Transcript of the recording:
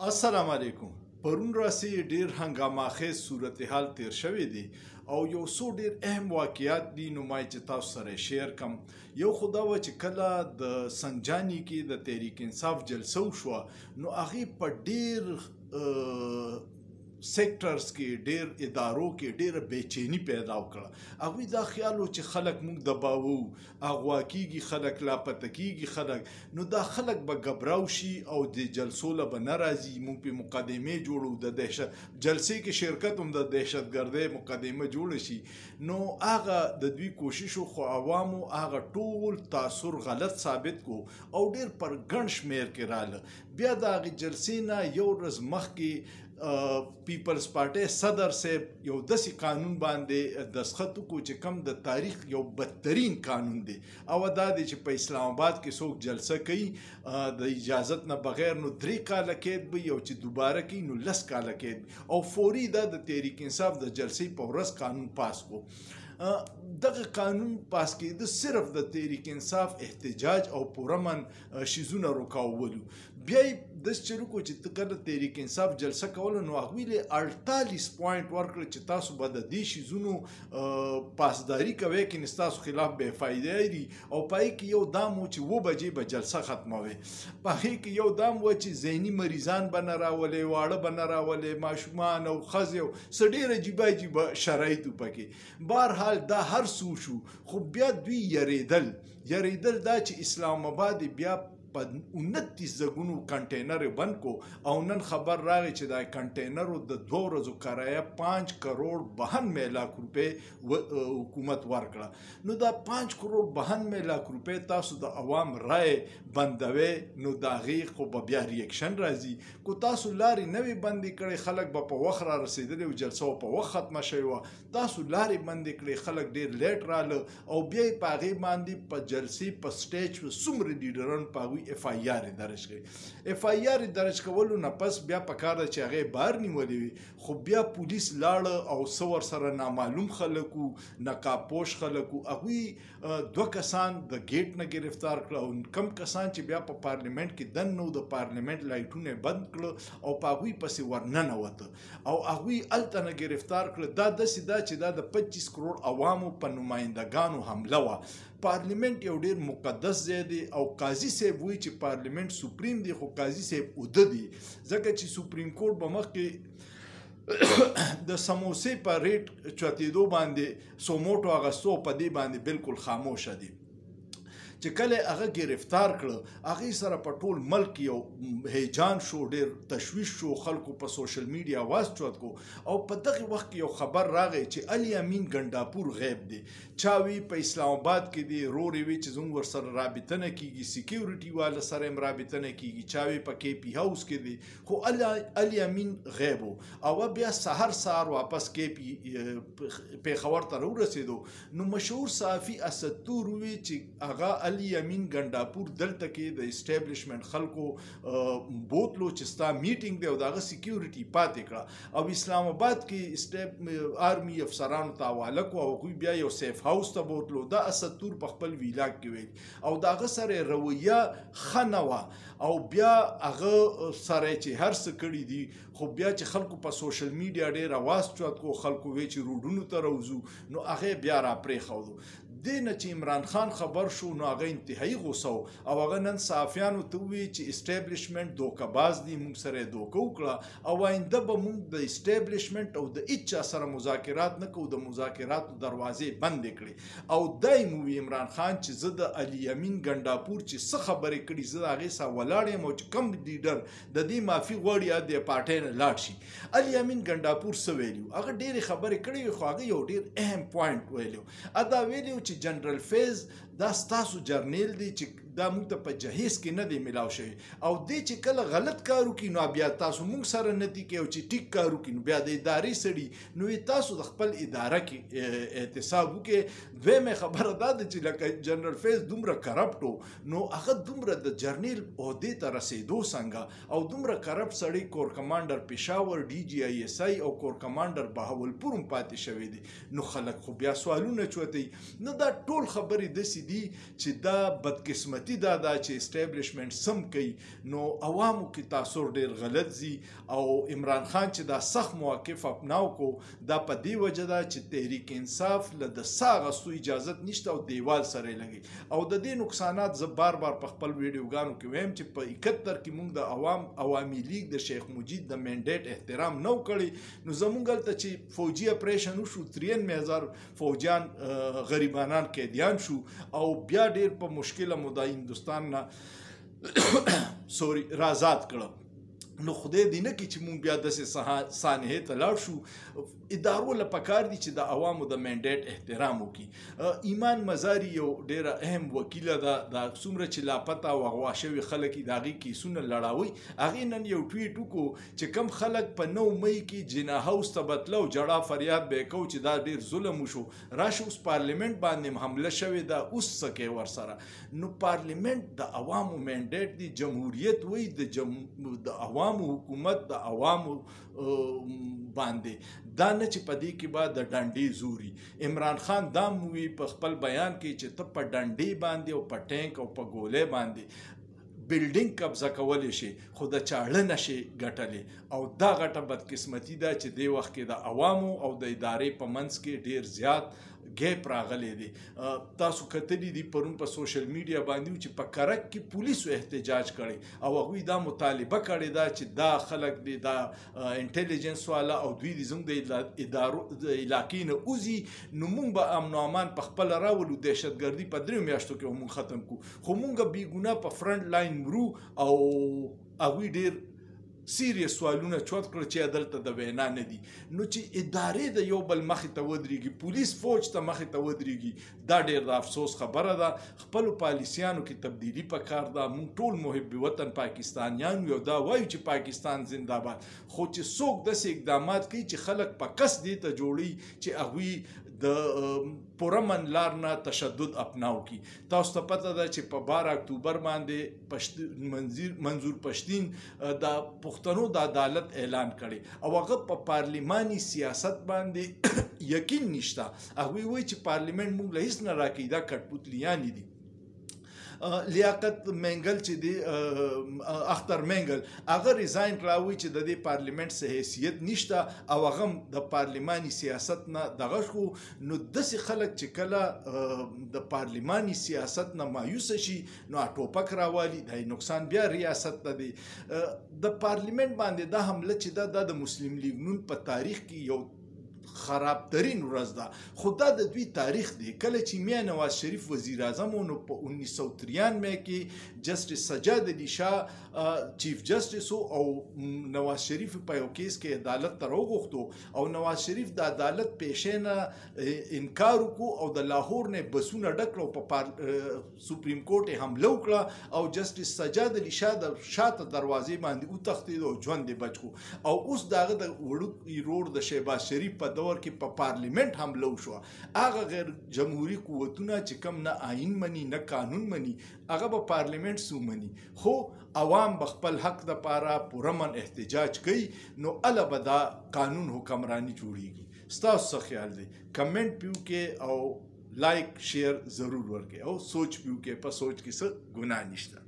السلام علیکم. پرون راسي ډیر هنګامه خیز صورتحال تیر شوی دی او یو څو ډیر اهم واقعیات دي نو ما چې تاسو سره شیر کم. یو خدا و چې کله د سنجانی کې د تحریک انصاف جلسه وشوه نو هغې په ډیر سیکټرز کې ډیر ادارو کې ډیره بېچیني پیدا وکړه. هغوی دا خیال و چې خلک موږ دباوو، اغوا کېږي، خلک لاپته کېږي خلک، نو دا خلک به ګبراو شي او د جلسو له به نه راځي. موږ پې مقدمې جوړو، د دهشت جلسې کې شرکت هم د دهشتګردۍ مقدمه جوړه شي. نو هغه د دوی کوشش خو عوامو هغه ټول تاثر غلط ثابت کو او ډیر پر ګڼ شمېر کې راله. بیا د هغې جلسې نه یو ورځ مخکې پیپلز پارټۍ صدر صاحب یو داسې قانون باندې دستخط وکړو چې کوم د تاریخ یو بدترین قانون دی او دا دی چې په اسلام آباد کې څوک جلسه کوي د اجازت نه بغیر نو 3 کاله قید به یو چې دوباره کوي نو 10 کاله قید او فوري دا د تحریک انصاف د جلسې په ورځ قانون پاس کو. دغه قانون پاس کېده صرف د تحریک انصاف احتجاج او پرامن شیزونه روکاولو. بیا یې داسې چلو کړو چې ته کله تحریک انصاف جلسه کوله نو هغوی له 48 پوینټ ورکړه چې تاسو به د دې شیزونو پاسداري کوئ کنې ستاسو خلاف بې فایده دي او په هغې کې یو دام و چې 7 بجې به جلسه ختموئ. په هغې کې یو دام و چې ذهني مریضان به نه راولئ، واړه به نه راولئ، ماشومان او ښځې او څه ډېر عجیبه عجیبه شرایط و پکې. بهرحال دا هر څه وشو خو بیا دوی یریدل دا چې اسلام آباد بیا په 29 زګونو کنټینر بند کو او نن خبر راغی چې دا کنټینرو د 2 ورځو کرایه 5 کروڑ 92 لاکھ روپۍ حکومت ورکړه. نو دا 5 کروڑ 92 لاکھ روپۍ تاسو د عوام رای بندوي نو د هغې خو به بیا ریاکشن راځي. کو تاسو لارې نه وي بندې کړې خلک به په وخت را رسېدلي او جلسه په وخت ختمه شوې وه. تاسو لارې بندې کړې خلک ډېر لیټ راله او بیا یې په هغې باندې په جلسې په سټیج څومره لیډران په هغوی اف آی آر درج کړي. اف آی آر درج کولو نه پس بیا پکار ده چې هغې بار نیولې وي خو بیا پولیس لاړه او څه ورسره نامعلوم خلک وو، نقابپوش خلک وو، هغوی 2 کسان د ګیټ نه ګرفتار کړه او کم کسان چې بیا په پارلیمنټ کې دن نو د پارلیمنټ لایټونه بند کړه او په هغوی پسې ورننوته او هغوی هلته نه ګرفتار کړه. دا داسې ده چې دا د 25 کروڑ عوامو په نمایندګانو حمله وه. پارلیمنٹ یو ډیر مقدس ځای دی او قاضي صاحب وایي چې پارلیمنٹ سپریم دی خو قاضي صاحب اوده دی ځکه چې سپریم کورټ به مخکې د سموسې په ریټ چوتېدو باندې سوموټو اغستو په دې باندې بالکل خاموشه دی. چې کله هغه گرفتار کړه هغې سره په ټول ملک یو هیجان شو، ډېر تشویش شو، خلکو په سوشل میډیا آواز چوت کو او په دغه وخت کې یو خبر راغی چې علي امین ګنډاپور غیب دی. چا وی په اسلام آباد کې دی، رورې وی چې زموږ ورسره رابطه نه کېږي، سیکیورټي والا سره هم رابطه نه کېږي، چا وی په کې پی هاوس کې دی خو علي امین غیب و. او بیا سهار واپس کې پېښور ته راورسېدو نو مشهور صحافي اسدتور وی چې هغه علي امین ګنډاپور دلته کې د اسټیبلیشمنټ خلکو بوتلو چې ستا میټینګ دی او د هغه سیکیورټي پاتې کړه او اسلام آباد کې آرمي افسرانو ته حواله کړو او هغوی بیا یو سیف هاوس ته بوتلو. دا اسدتور په خپل ویلاګ کې ویل او د هغه سره رویه ښه نه وه او بیا هغه سره چې هر څه کړي دي خو بیا چې خلکو په سوشل میډیا ډېر اواز چوت کو، خلکو وی چې روډونو ته راوځو نو هغې بیا را پرېښودو. دې نه چې عمران خان خبر شو نو هغه انتهایی غوسه او هغه نن صحافیانو ته وویل چې اسټیبلیشمنټ دوکهباز دي، موږ سره یې دوکه وکړه او آینده به موږ د اسټیبلیشمنټ او د هېچ چا سره مذاکرات نه کوو، د مذاکراتو دروازې بندې کړې. او دا یې مووي عمران خان چې زه د علي امین ګنډاپور چې څه خبرې کړي زه د هغې سره ولاړ یم او چې کوم لیډر د دې معافي غواړي یا د پارټۍ نه لاړ شي. علي امین ګنډاپور څه ویلي هغه ډېرې خبرې کړې وي خو هغه یو ډېر اهم پوینټ ویلی دا ویلي چې جنرال فیض دا ستاسو جرنیل دی چې دا موږ ته په جهیز کې نه دی میلاو شوی او دی چې کله غلط کار وکړي نو بیا تاسو موږ سره نه دي کوي او چې ټیک کار وکړي نو بیا د ادارې سړي نو تاسو د خپل اداره کې احتساب وکړئ. دویمه خبره دا ده چې لکه جنرال فیض دومره کرپټ و نو هغه دومره د جرنیل عهدې ته رسېدو څنګه او دومره کرپټ سړی کور کمانډر پېښور ډي جي آی ایس آی او کور کمانډر بهاولپور هم پاتې شوی دی. نو خلک خو بیا سوالونه چوتوي. نو دا ټول خبرې داسې داسې دي چې دا بدقسمتي دا ده چې اسټابلیشمنټ سم کوي نو عوامو کې تاثر ډېر غلط ځي او عمران خان چې دا سخت موقف اپناو کو دا په دې وجه ده چې تحریک انصاف له د ساه اخیستو اجازت نشته او دیوال سره یې لګي او د دې نقصانات زه بار بار په خپل ویډیوګانو کې وایم چې په 71 کې موږ د عوامي لیگ د شیخ مجید د منډیټ احترام نو کړی نو زمونږ هلته چې فوجي اپریشن وشو 93,000 فوجیان غریبانان قیدیان شو او بیا ډېر په مشکله مو د هندوستان نه آزاد کړه نو خدای دې نه کړي چې مونږ بیا داسې سانحې ته لاړ شو ادارو له پکار دي چې د عوامو د منډیټ احترام وکړي ایمان مزاري یو ډېره اهم وکیله ده دا څومره چې لاپته او اغوا شوي خلک یې د هغې کیسونه لړاوي هغې نن یو ټویټ وکړو چې کم خلک په 9 مۍ کې جنا هاوس ته بتلو جړا فریاد به یې کوو چې دا ډېر ظلم وشو راشه اوس پارلیمنټ باندې حمله شوې ده اوس څه کوې ورسره نو پارلیمنټ د عوامو منډیټ دی جمهوریت وایي د عوامو حکومت د عوامو باندې دا نه چې په دې کې به د ډنډې زوري عمران خان دا موي په خپل بیان کې چې ته په ډنډې باندې او په ټینک او په ګولۍ باندې بلډینګ قبضه کولی شي خو د چاړه نشي ګټلی او دا غټه بدقسمتي ده چې دې وخت کې د عوامو او د ادارې په منځ کې ډېر زیات ګیپ راغلی دی تاسو کتلی دي پرون په سوشل میډیا باندې چې په کرک کې پولیسو احتجاج کړی او هغوی دا مطالبه کړې ده چې دا خلک دي دا انټیلیجنس والا او دوی دي زموږ د ادارو د علاقې نه وځي نو موږ به امن و امان په خپله راولو دهشتګردي په 3 میاشتو کې موږ ختم کړو خو موږ بېګناه په فرنټ لاین مرو او هغوی ډېر سیریس سوالونه چوت کړ چې دلته د وینا نه دي نو چې ادارې د یو بل مخې ته ودرېږي پولیس فوج ته مخې ته ودرېږي دا ډېر د افسوس خبره ده خپلو پالیسیانو کې تبدیلي پکار ده موږ ټول محب وطن پاکستانیان یو دا وایو چې پاکستان زنده باد خو چې څوک داسې اقدامات کوي چې خلک په قصد دې ته جوړي چې هغوی د پرامن لار نه تشدد اپناو کی تاسو ته پته ده چې په 12 اکتوبر باندې منظور پښتین د پښتنو د عدالت اعلان کړي او هغه په پارلیماني سیاست باندې یقین نشته هغوی وایي چې پارلیمنت موږ له هیڅ نه راکوي دا کټپوتلیانې دي لیاقت منګل چې دی اختر منګل هغه ریزاین کړه چې د دې پارلیمنت څه حیثیت نشته او هغه د پارلیماني سیاست نه دغه شو نو داسې خلک چې کله د پارلیماني سیاست نه مایوس شي نو ټوپک راوالي دا نقصان بیا ریاست ته دی د پارلیمنت باندې دا حمله چې دا د مسلم لیگ نون په تاریخ کې یو خرابترین ورځ ده خو دا د دوی تاریخ دی کله چې میا نواز شریف وزیر اعظم نو په 1993 کې جسټس سجاد علي شاه چیف جسټس او نواز شریف په یو کیس کې عدالت ته راوغوښتو او نواز شریف د عدالت پیشې نه انکار وکړو او د لاهور نه بسونه ډک کړو په سپریم کورټ یې حمله وکړه او جسټس سجاد علي شاه د شاته دروازې باندې وتښتېد او ژوند یې بچ کړو او اوس د هغه د وړوکی رور د شهباز شریف په دور کې په پارلیمنت حمله وشوه هغه غیر جمهوري قوتونه چې کم نه آئین مني نه قانون مني هغه به پارلیمنت سو مني خو عوام به خپل حق دپاره پرامن احتجاج کوي نو هله به دا قانون حکمرانی جوړیږي ستاسو څه خیال دی کمنټ پیو کې او لایک شیر ضرور ورکړئ او سوچ پیو کې په سوچ کې څه ګناه نشته